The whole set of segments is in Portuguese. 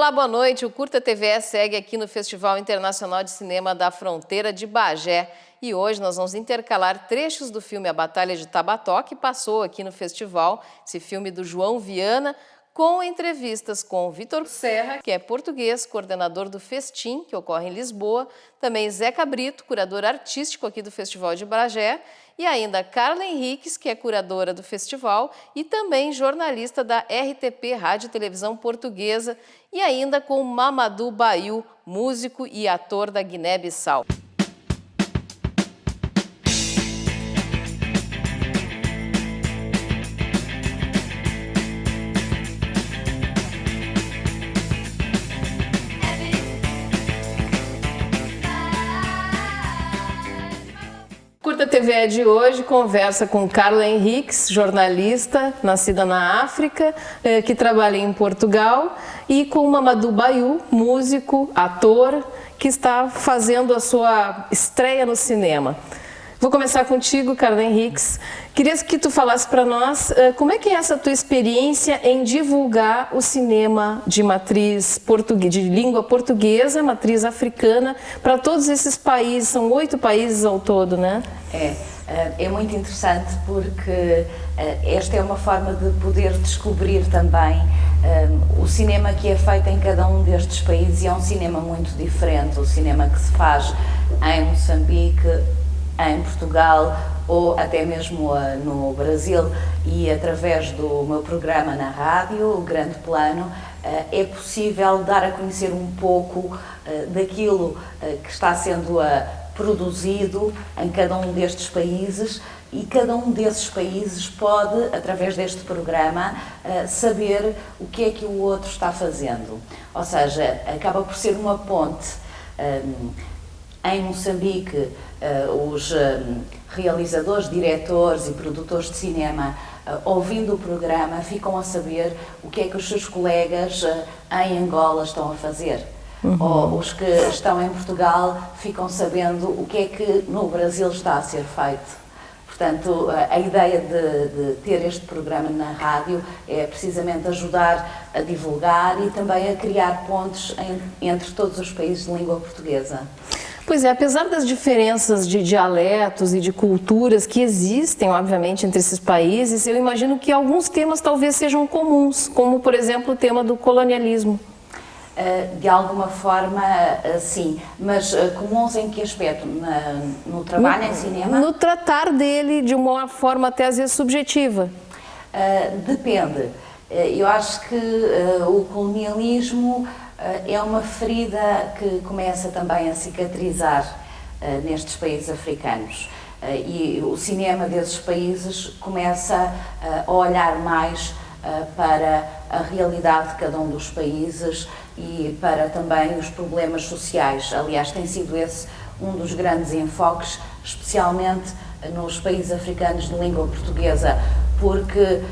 Olá, boa noite. O Curta TVE segue aqui no Festival Internacional de Cinema da Fronteira de Bagé. E hoje nós vamos intercalar trechos do filme A Batalha de Tabató, que passou aqui no festival, esse filme do João Viana, com entrevistas com Vitor Serra, que é português, coordenador do Festim, que ocorre em Lisboa, também Zeca Brito, curador artístico aqui do Festival de Bagé, e ainda Carla Henriques, que é curadora do festival e também jornalista da RTP, Rádio e Televisão Portuguesa, e ainda com Mamadou Baiu, músico e ator da Guiné-Bissau. Curta TVE de hoje conversa com Carla Henriques, jornalista, nascida na África, que trabalha em Portugal, e com Mamadou Baiu, músico, ator, que está fazendo a sua estreia no cinema. Vou começar contigo, Carla Henriques. Queria que tu falasse para nós como é que é essa tua experiência em divulgar o cinema de matriz portuguesa, de língua portuguesa, matriz africana, para todos esses países, são 8 países ao todo, né? É muito interessante porque esta é uma forma de poder descobrir também o cinema que é feito em cada um destes países, e é um cinema muito diferente. O cinema que se faz em Moçambique, em Portugal ou até mesmo no Brasil, e através do meu programa na rádio, O Grande Plano, é possível dar a conhecer um pouco daquilo que está sendo produzido em cada um destes países, e cada um desses países pode, através deste programa, saber o que é que o outro está fazendo. Ou seja, acaba por ser uma ponte. Em Moçambique, os realizadores, diretores e produtores de cinema, ouvindo o programa, ficam a saber o que é que os seus colegas em Angola estão a fazer. Ou os que estão em Portugal ficam sabendo o que é que no Brasil está a ser feito. Portanto, a ideia de ter este programa na rádio é precisamente ajudar a divulgar e também a criar pontes entre todos os países de língua portuguesa. Pois é, apesar das diferenças de dialetos e de culturas que existem, obviamente, entre esses países, eu imagino que alguns temas talvez sejam comuns, como, por exemplo, o tema do colonialismo. De alguma forma, sim, mas comuns em que aspecto? No trabalho em cinema? No tratar dele de uma forma até às vezes subjetiva. Depende. Eu acho que o colonialismo é uma ferida que começa também a cicatrizar nestes países africanos. E o cinema desses países começa a olhar mais para a realidade de cada um dos países e para também os problemas sociais. Aliás, tem sido esse um dos grandes enfoques, especialmente nos países africanos de língua portuguesa, porque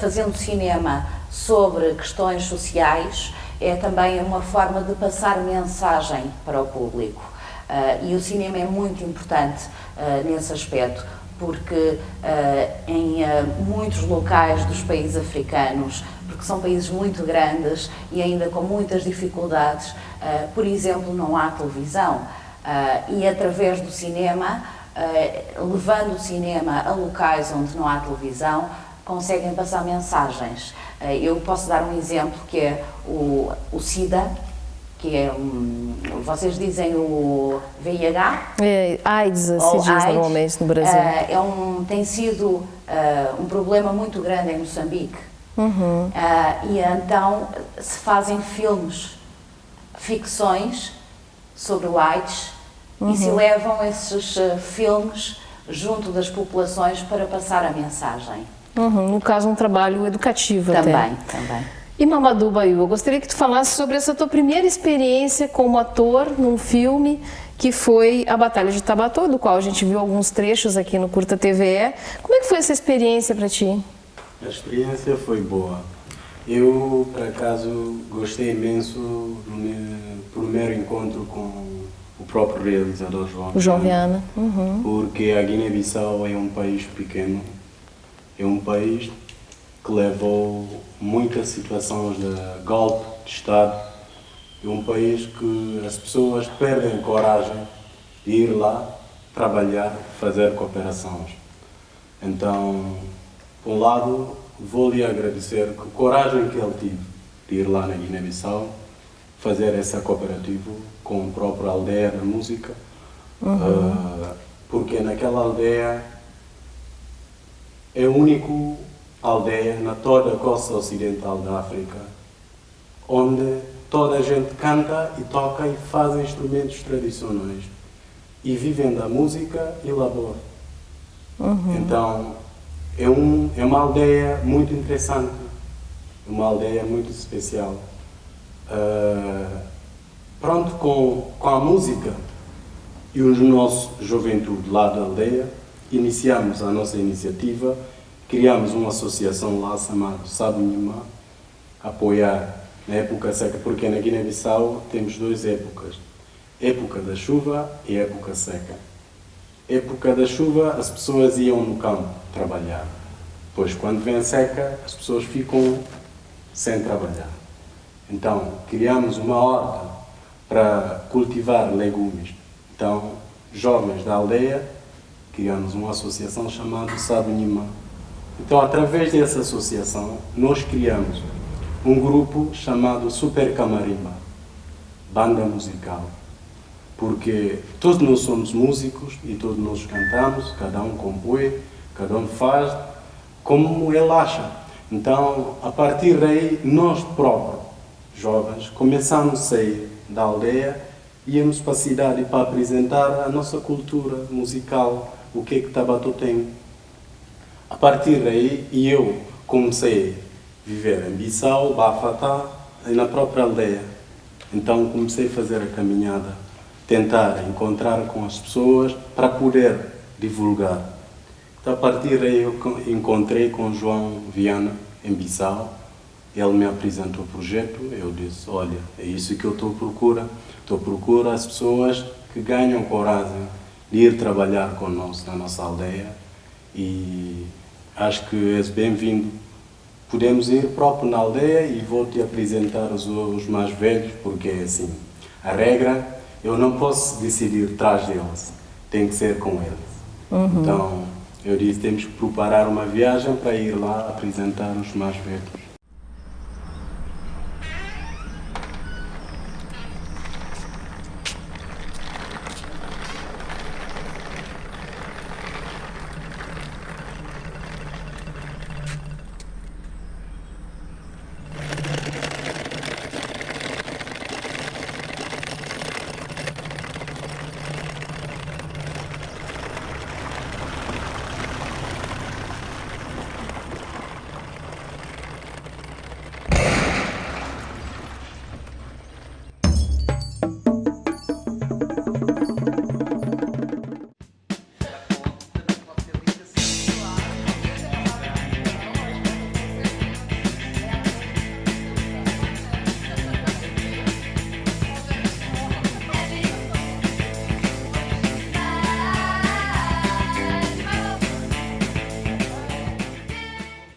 fazendo cinema sobre questões sociais é também uma forma de passar mensagem para o público. E o cinema é muito importante nesse aspecto, porque em muitos locais dos países africanos, porque são países muito grandes e ainda com muitas dificuldades, por exemplo, não há televisão, e através do cinema, levando o cinema a locais onde não há televisão, conseguem passar mensagens. Eu posso dar um exemplo, que é o SIDA, que é vocês dizem o VIH? AIDS, se diz AIDS, normalmente no Brasil. Tem sido um problema muito grande em Moçambique. E então se fazem filmes, ficções sobre o AIDS, e se levam esses filmes junto das populações para passar a mensagem. No caso, um trabalho educativo também, até. Também. E Mamadou Baiu, eu gostaria que tu falasse sobre essa tua primeira experiência como ator num filme que foi A Batalha de Tabató, do qual a gente viu alguns trechos aqui no Curta TVE. Como é que foi essa experiência para ti? A experiência foi boa. Eu, por acaso, gostei imenso do meu primeiro encontro com o próprio realizador João Viana. Porque a Guiné-Bissau é um país pequeno, é um país que levou muitas situações de golpe de Estado É um país que as pessoas perdem coragem de ir lá trabalhar, fazer cooperações. Então, por um lado, vou-lhe agradecer a coragem que ele teve de ir lá na Guiné-Bissau, fazer essa cooperativa com a própria aldeia da música, porque naquela aldeia é a única aldeia na toda a costa ocidental da África onde toda a gente canta e toca e faz instrumentos tradicionais e vivem da música e labor. Então é uma aldeia muito interessante, uma aldeia muito especial. Pronto, com a música e os nossos juventude lá da aldeia, iniciamos a nossa iniciativa, criamos uma associação lá chamada Sabunhima, apoiar na época seca, porque na Guiné-Bissau temos 2 épocas, época da chuva e época seca. Época da chuva as pessoas iam no campo trabalhar, pois quando vem a seca as pessoas ficam sem trabalhar. Então criamos uma horta para cultivar legumes. Então jovens da aldeia criamos uma associação chamada Sabunhima. Então através dessa associação nós criamos um grupo chamado Super Camarimba, banda musical, porque todos nós somos músicos e todos nós cantamos, cada um compõe, cada um faz como ele acha. Então, a partir daí, nós próprios, jovens, começamos a sair da aldeia e íamos para a cidade para apresentar a nossa cultura musical, o que Tabato tem. A partir daí, eu comecei a viver em Bissau, Bafatá e na própria aldeia. Então comecei a fazer a caminhada, tentar encontrar com as pessoas para poder divulgar. Então a partir daí eu encontrei com João Viana em Bissau, ele me apresentou o projeto, eu disse, olha, é isso que eu estou à procura. Estou à procura as pessoas que ganham coragem de ir trabalhar conosco na nossa aldeia e acho que és bem-vindo. Podemos ir próprio na aldeia e vou-te apresentar os mais velhos, porque é assim, a regra, eu não posso decidir atrás deles, tem que ser com eles. Então, eu disse, temos que preparar uma viagem para ir lá apresentar os mais velhos.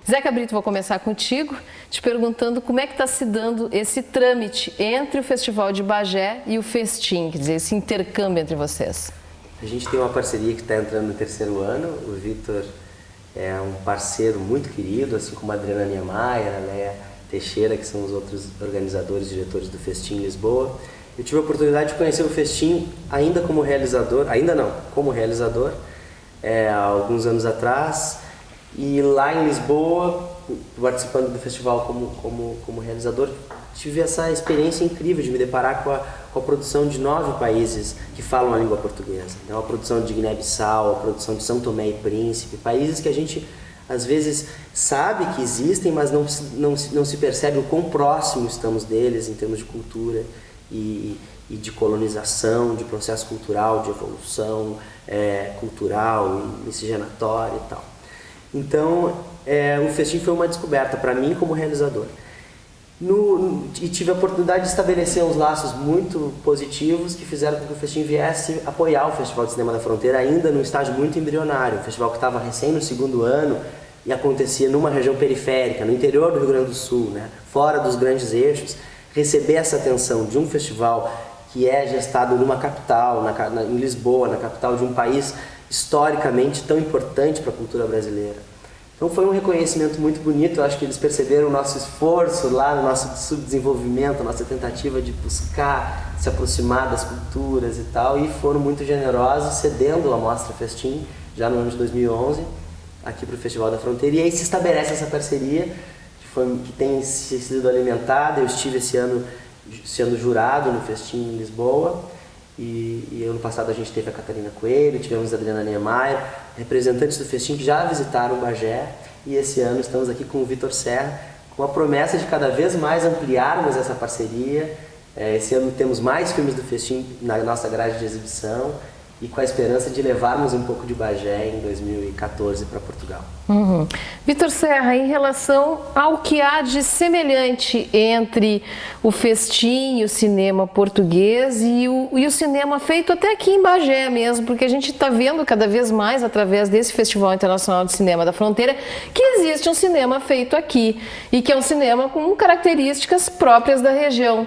Zeca Brito, vou começar contigo, te perguntando como é que está se dando esse trâmite entre o Festival de Bagé e o Festim, quer dizer, esse intercâmbio entre vocês. A gente tem uma parceria que está entrando no 3º ano, o Vitor é um parceiro muito querido, assim como a Adriana Niemeyer, a Léa Teixeira, que são os outros organizadores e diretores do Festim Lisboa. Eu tive a oportunidade de conhecer o Festim ainda como realizador, como realizador, há alguns anos atrás. E lá em Lisboa, participando do festival como realizador, tive essa experiência incrível de me deparar com a produção de 9 países que falam a língua portuguesa. Então, a produção de Guiné-Bissau, a produção de São Tomé e Príncipe, países que a gente às vezes sabe que existem, mas não se percebe o quão próximo estamos deles em termos de cultura e de colonização, de processo cultural, de evolução cultural e miscigenatória e tal. Então, o Festim foi uma descoberta para mim como realizador. E tive a oportunidade de estabelecer uns laços muito positivos que fizeram com que o Festim viesse apoiar o Festival de Cinema da Fronteira ainda num estágio muito embrionário. Um festival que estava recém no 2º ano e acontecia numa região periférica, no interior do Rio Grande do Sul, né? Fora dos grandes eixos, receber essa atenção de um festival que é gestado numa capital, em Lisboa, na capital de um país historicamente tão importante para a cultura brasileira. Então foi um reconhecimento muito bonito, eu acho que eles perceberam o nosso esforço lá no nosso subdesenvolvimento, a nossa tentativa de buscar se aproximar das culturas e tal, e foram muito generosos, cedendo a Mostra Festim, já no ano de 2011, aqui para o Festival da Fronteira, e aí se estabelece essa parceria, que tem sido alimentada. Eu estive esse ano sendo jurado no Festim em Lisboa, e ano passado a gente teve a Catarina Coelho, tivemos a Adriana Niemeyer, representantes do Festim que já visitaram Bagé, e esse ano estamos aqui com o Vitor Serra, com a promessa de cada vez mais ampliarmos essa parceria. Esse ano temos mais filmes do Festim na nossa grade de exibição, e com a esperança de levarmos um pouco de Bagé em 2014 para Portugal. Vitor Serra, em relação ao que há de semelhante entre o Festim e o cinema português e o cinema feito até aqui em Bagé mesmo, porque a gente está vendo cada vez mais, através desse Festival Internacional de Cinema da Fronteira, que existe um cinema feito aqui e que é um cinema com características próprias da região.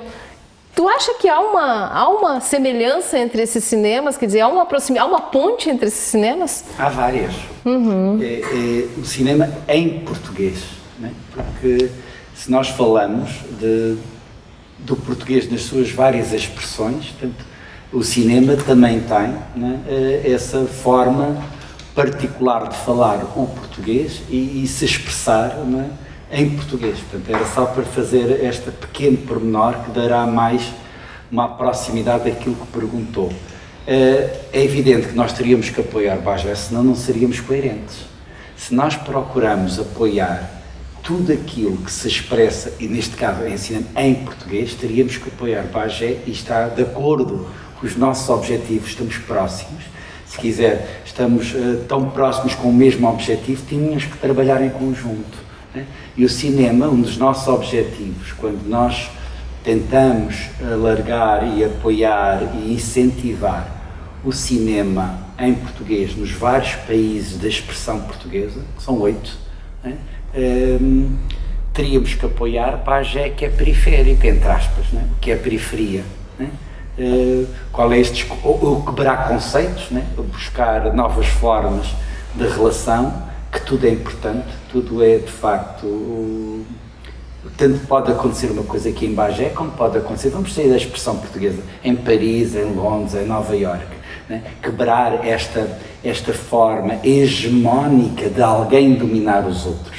Tu acha que há uma semelhança entre esses cinemas? Quer dizer, há uma ponte entre esses cinemas? Há várias. O cinema em português, né? Porque se nós falamos do português nas suas várias expressões, portanto, o cinema também tem, né, essa forma particular de falar o português e se expressar, né, em português. Portanto, era só para fazer este pequeno pormenor que dará mais uma proximidade daquilo que perguntou. É evidente que nós teríamos que apoiar Bagé, senão não seríamos coerentes. Se nós procuramos apoiar tudo aquilo que se expressa, e neste caso em cinema em português, teríamos que apoiar Bagé e está de acordo com os nossos objetivos, estamos próximos. Se quiser, estamos tão próximos com o mesmo objetivo, tínhamos que trabalhar em conjunto. E o cinema, um dos nossos objetivos, quando nós tentamos alargar e apoiar e incentivar o cinema em português nos vários países da expressão portuguesa, que são 8, teríamos que apoiar Bagé, que é periférico, entre aspas, que é periferia. Qual é o quebrar conceitos, buscar novas formas de relação, que tudo é importante, tudo é de facto, tanto pode acontecer uma coisa aqui em Bagé, como pode acontecer, vamos sair da expressão portuguesa, em Paris, em Londres, em Nova Iorque, quebrar esta forma hegemónica de alguém dominar os outros,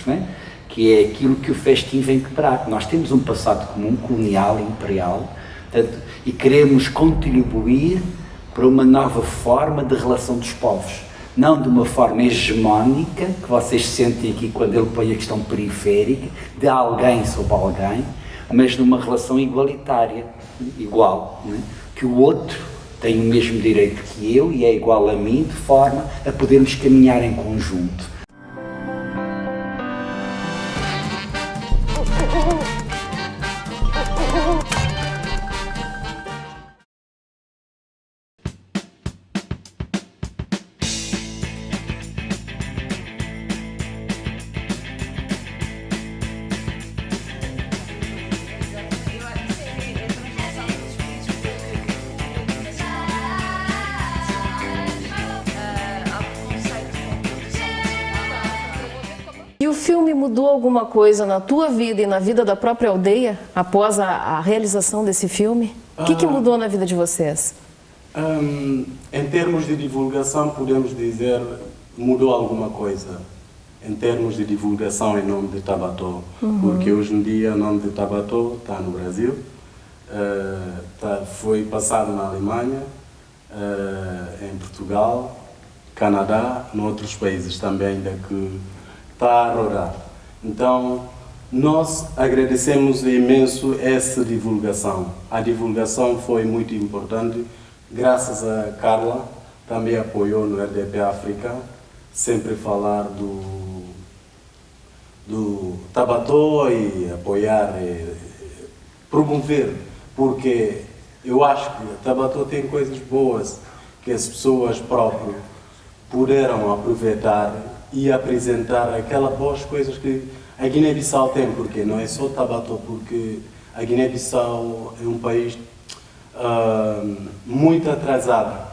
que é aquilo que o Festim vem quebrar. Nós temos um passado comum, colonial, imperial, portanto, e queremos contribuir para uma nova forma de relação dos povos. Não de uma forma hegemónica, que vocês sentem aqui quando ele põe a questão periférica, de alguém sobre alguém, mas numa relação igualitária, igual, que o outro tem o mesmo direito que eu e é igual a mim, de forma a podermos caminhar em conjunto. E o filme mudou alguma coisa na tua vida e na vida da própria aldeia após a realização desse filme? O que mudou na vida de vocês? Em termos de divulgação, podemos dizer mudou alguma coisa. Em termos de divulgação em nome de Tabató, porque hoje em dia o nome de Tabató está no Brasil, foi passado na Alemanha, em Portugal, Canadá, em outros países também ainda que está a rodar. Então, nós agradecemos imenso essa divulgação. A divulgação foi muito importante, graças a Carla, também apoiou no RDP África, sempre falar do Tabató e apoiar, promover, porque eu acho que Tabató tem coisas boas que as pessoas próprias puderam aproveitar e apresentar aquelas boas coisas que a Guiné-Bissau tem, porque não é só Tabató, porque a Guiné-Bissau é um país muito atrasado,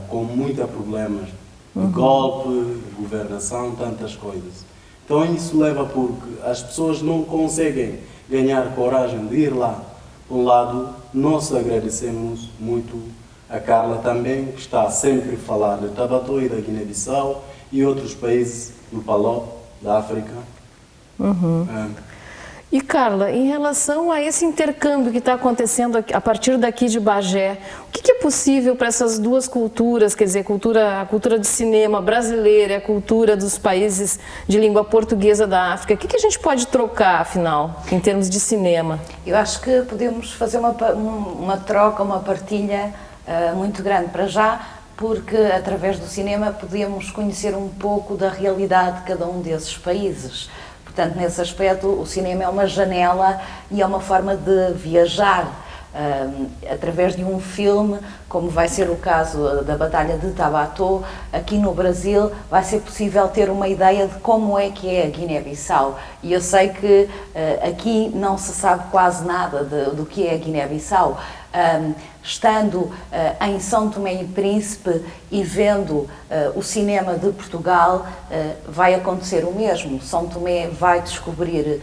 com muitos problemas de golpe, governação, tantas coisas. Então isso leva porque as pessoas não conseguem ganhar coragem de ir lá. Por um lado, nós agradecemos muito a Carla também, que está sempre a falar de Tabato e da Guiné-Bissau e outros países do Palop, da África. E Carla, em relação a esse intercâmbio que está acontecendo a partir daqui de Bagé, o que é possível para essas duas culturas, quer dizer, a cultura de cinema brasileira e a cultura dos países de língua portuguesa da África, o que a gente pode trocar, afinal, em termos de cinema? Eu acho que podemos fazer uma troca, uma partilha muito grande para já, porque através do cinema podemos conhecer um pouco da realidade de cada um desses países. Portanto, nesse aspecto, o cinema é uma janela e é uma forma de viajar através de um filme, como vai ser o caso da Batalha de Tabato. Aqui no Brasil vai ser possível ter uma ideia de como é que é a Guiné-Bissau. E eu sei que aqui não se sabe quase nada do que é a Guiné-Bissau. Estando em São Tomé e Príncipe e vendo o cinema de Portugal, vai acontecer o mesmo. São Tomé vai descobrir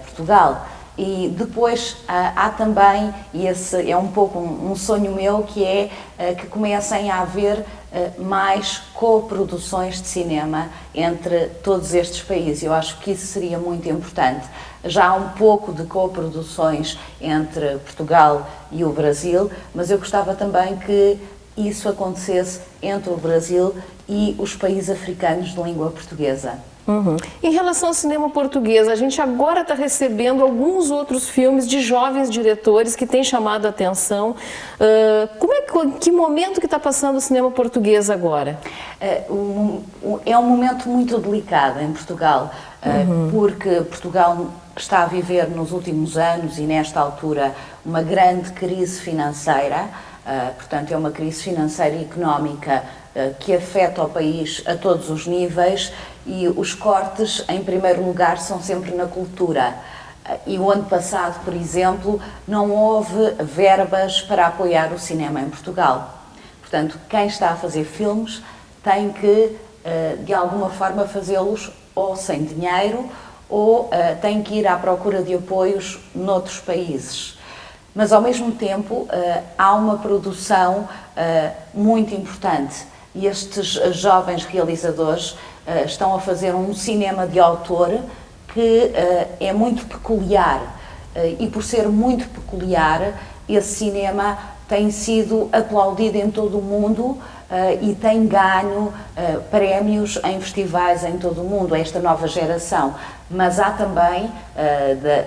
Portugal. E depois há também, e esse é um pouco um sonho meu, que é que comecem a haver mais coproduções de cinema entre todos estes países. Eu acho que isso seria muito importante. Já há um pouco de coproduções entre Portugal e o Brasil, mas eu gostava também que isso acontecesse entre o Brasil e os países africanos de língua portuguesa. Em relação ao cinema português, a gente agora está recebendo alguns outros filmes de jovens diretores que têm chamado a atenção. Que momento que está passando o cinema português agora? É um momento muito delicado em Portugal, porque Portugal está a viver nos últimos anos e nesta altura uma grande crise financeira, portanto é uma crise financeira e económica que afeta o país a todos os níveis, e os cortes, em primeiro lugar, são sempre na cultura. E o ano passado, por exemplo, não houve verbas para apoiar o cinema em Portugal. Portanto, quem está a fazer filmes tem que, de alguma forma, fazê-los ou sem dinheiro ou tem que ir à procura de apoios noutros países. Mas, ao mesmo tempo, há uma produção muito importante. E estes jovens realizadores estão a fazer um cinema de autor que é muito peculiar. E por ser muito peculiar, esse cinema tem sido aplaudido em todo o mundo e tem ganho prémios em festivais em todo o mundo, esta nova geração. Mas há também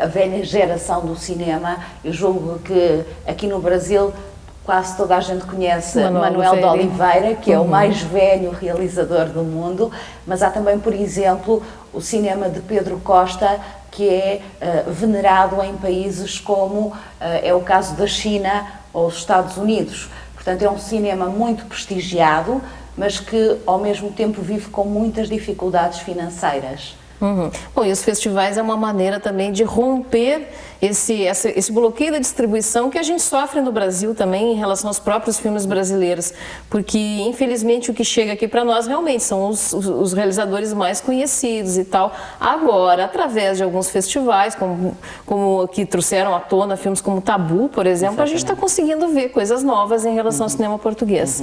a velha geração do cinema. Eu julgo que aqui no Brasil quase toda a gente conhece Manuel de Oliveira, que é o mais velho realizador do mundo, mas há também, por exemplo, o cinema de Pedro Costa, que é venerado em países como é o caso da China ou os Estados Unidos. Portanto, é um cinema muito prestigiado, mas que ao mesmo tempo vive com muitas dificuldades financeiras. Bom, e os festivais é uma maneira também de romper esse bloqueio da distribuição que a gente sofre no Brasil também em relação aos próprios filmes brasileiros, porque infelizmente o que chega aqui para nós realmente são os realizadores mais conhecidos e tal. Agora, através de alguns festivais, como que trouxeram à tona filmes como Tabu, por exemplo, a gente está conseguindo ver coisas novas em relação ao cinema português.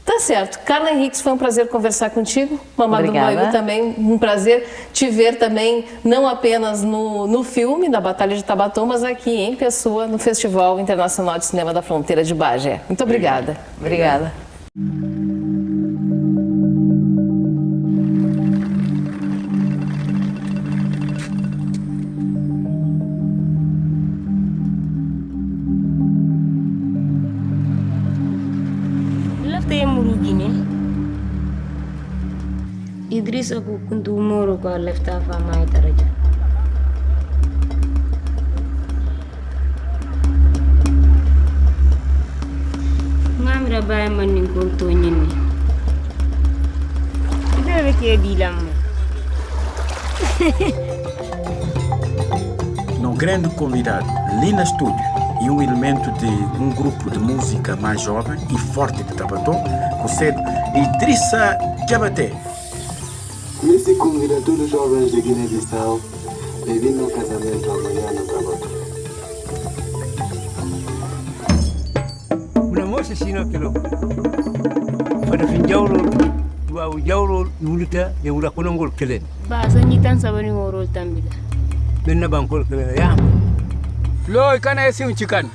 Tá certo. Carla Henriques, foi um prazer conversar contigo. Mamadou Baiu também, um prazer te ver também, não apenas no filme da Batalha de Tabato, mas aqui em pessoa, no Festival Internacional de Cinema da Fronteira de Bagé. Muito obrigada. Obrigada. Idris Abu kuntu umuru ko lefta fama itaraja. Ngamira bay manin ko to nyini. Ibe ke dilam. Não grande convidado, Lina Studio, e um elemento de um grupo de música mais jovem e forte de Tabató, com sede Idrissa Jabaté. Nesse convida todos os jovens de Guiné-Bissau, bem-vindo ao casamento amanhã no Tabató. Una moça sino que lo pada fin jawro wa jawro nulita ya wura kono ngol kelen ba san yi tan sabani ngorol tambida men na bankol kelen ya loy kana esi un chikan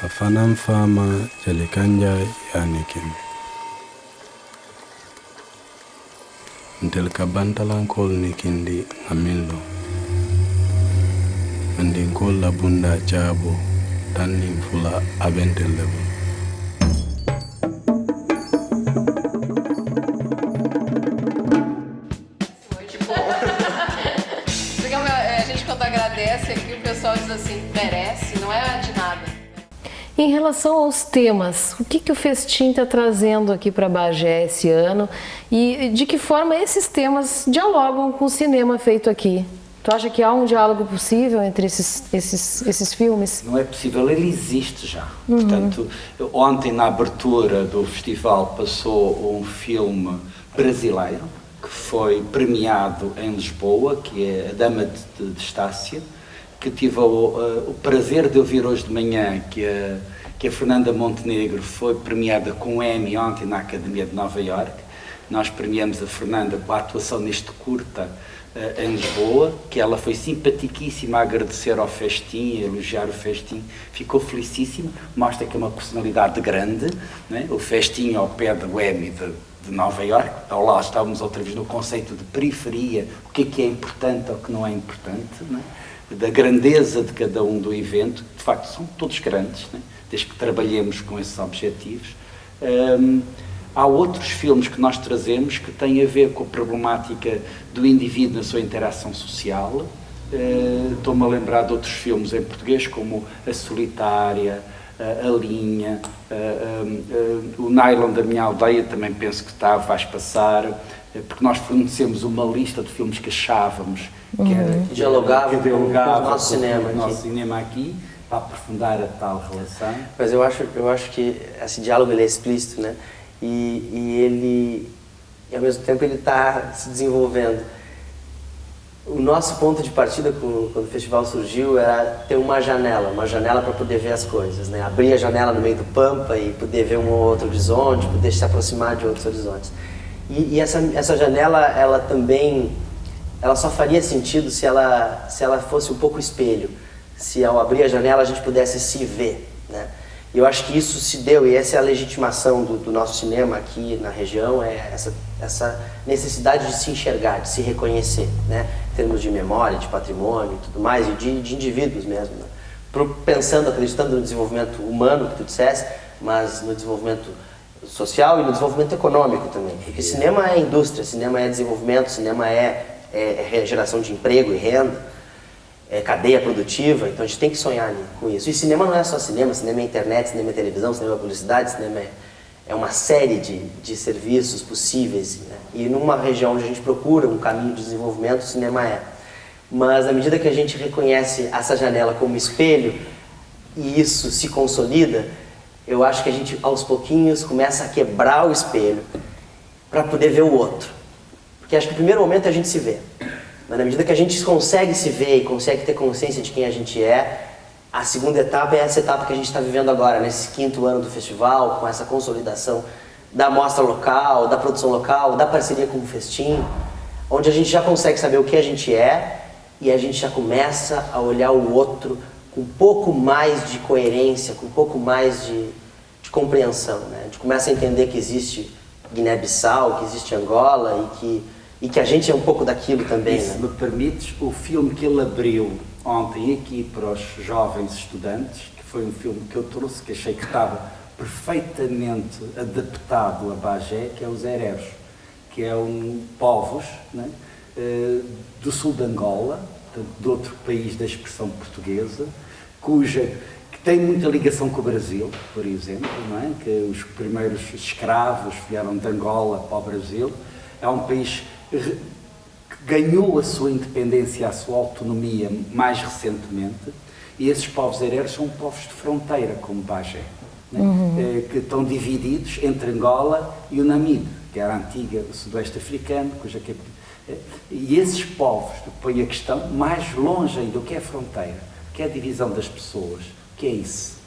Afanam fama jalikanja yanikim. Ntel kabantalankol nikindi ngamillo. Andinkol la bunda chabo tanning fula abentel level. A gente quando agradece aqui, o pessoal diz assim, merece, não é de nada. Em relação aos temas, o que o Festim está trazendo aqui para Bagé esse ano e de que forma esses temas dialogam com o cinema feito aqui? Tu acha que há um diálogo possível entre esses filmes? Não é possível, ele existe já. Portanto, ontem na abertura do festival passou um filme brasileiro que foi premiado em Lisboa, que é A Dama de Estácia, que tive o prazer de ouvir hoje de manhã que a Fernanda Montenegro foi premiada com um Emmy ontem na Academia de Nova Iorque. Nós premiamos a Fernanda com a atuação neste curta em Lisboa, que ela foi simpaticíssima a agradecer ao Festim, a elogiar o Festim, ficou felicíssima, mostra que é uma personalidade grande, né? O Festim ao pé do Emmy de Nova Iorque, ao lado estávamos outra vez no conceito de periferia, o que é importante ou o que não é importante, né? Da grandeza de cada um do evento, de facto são todos grandes, né? Desde que trabalhemos com esses objetivos. Há outros filmes que nós trazemos que têm a ver com a problemática do indivíduo na sua interação social. Estou-me a lembrar de outros filmes em português, como A Solitária, A Linha, o Nylon da Minha Aldeia, também penso que vais passar, porque nós fornecemos uma lista de filmes que achávamos que dialogava com o nosso cinema aqui, para aprofundar a tal relação. Mas eu acho que esse diálogo ele é explícito, né? E ele, ao mesmo tempo, ele está se desenvolvendo. O nosso ponto de partida quando o festival surgiu era ter uma janela para poder ver as coisas, né? Abrir a janela no meio do Pampa e poder ver um ou outro horizonte, poder se aproximar de outros horizontes. E essa janela, ela só faria sentido se ela fosse um pouco espelho. Se ao abrir a janela a gente pudesse se ver, né? E eu acho que isso se deu, e essa é a legitimação do nosso cinema aqui na região, é essa necessidade de se enxergar, de se reconhecer, né? Em termos de memória, de patrimônio e tudo mais, e de indivíduos mesmo, né? Pensando, acreditando no desenvolvimento humano, que tu disseste, mas no desenvolvimento social e no desenvolvimento econômico também. Porque cinema é indústria, cinema é desenvolvimento, cinema é geração de emprego e renda, é cadeia produtiva, então a gente tem que sonhar com isso. E cinema não é só cinema, cinema é internet, cinema é televisão, cinema é publicidade, cinema é uma série de serviços possíveis, né? E numa região onde a gente procura um caminho de desenvolvimento, o cinema é. Mas na medida que a gente reconhece essa janela como espelho e isso se consolida, eu acho que a gente aos pouquinhos começa a quebrar o espelho para poder ver o outro. Porque acho que o primeiro momento é a gente se ver. Mas na medida que a gente consegue se ver e consegue ter consciência de quem a gente é, a segunda etapa é essa etapa que a gente está vivendo agora, nesse 5º ano do festival, com essa consolidação da mostra local, da produção local, da parceria com o Festim, onde a gente já consegue saber o que a gente é e a gente já começa a olhar o outro com um pouco mais de coerência, com um pouco mais de compreensão, né? A gente começa a entender que existe Guiné-Bissau, que existe Angola e que a gente é um pouco daquilo também. Se me permites, o filme que ele abriu ontem aqui para os jovens estudantes, que foi um filme que eu trouxe, que achei que estava perfeitamente adaptado a Bagé, que é Os Hereros, que é povos, né, do sul de Angola, de outro país da expressão portuguesa, que Tem muita ligação com o Brasil, por exemplo, não é? Que os primeiros escravos vieram de Angola para o Brasil. É um país que ganhou a sua independência, a sua autonomia mais recentemente, e esses povos hereros são povos de fronteira, como Bagé, né? Que estão divididos entre Angola e o Namibe, que era a antiga sudoeste africano, cuja e esses povos põem a questão mais longe ainda, o que é a fronteira, o que é a divisão das pessoas, o que é isso?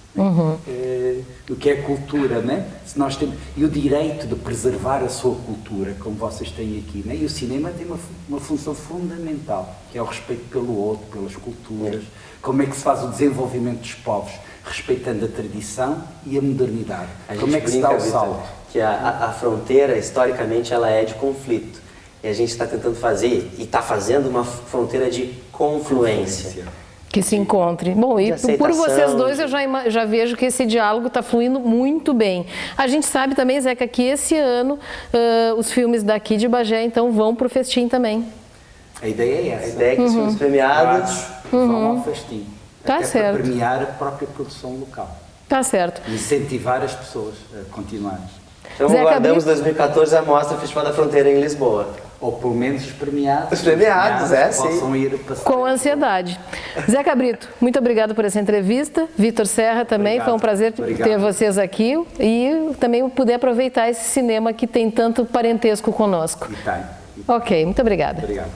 O que é cultura, né? Se nós temos, e o direito de preservar a sua cultura, como vocês têm aqui, né? E o cinema tem uma função fundamental, que é o respeito pelo outro, pelas culturas, como é que se faz o desenvolvimento dos povos, respeitando a tradição e a modernidade, como é que se dá o salto? Que a fronteira, historicamente, ela é de conflito, e a gente está tentando fazer, e está fazendo uma fronteira de confluência. Que se encontre. Bom, e por vocês dois eu já vejo que esse diálogo está fluindo muito bem. A gente sabe também, Zeca, que esse ano os filmes daqui de Bagé, então, vão para o festim também. A ideia é essa. A ideia é que os filmes premiados vão ao festim. Tá certo. Para premiar a própria produção local. Tá certo. Incentivar as pessoas a continuar. Então, aguardamos 2014 a Mostra Festival da Fronteira em Lisboa. Ou pelo menos os premiados. Os premiados, possam sim. Ir com ansiedade. Zeca Brito, muito obrigado por essa entrevista. Vitor Serra também, obrigado. Foi um prazer ter vocês aqui e também poder aproveitar esse cinema que tem tanto parentesco conosco. E tem. Ok, muito obrigada. Obrigado.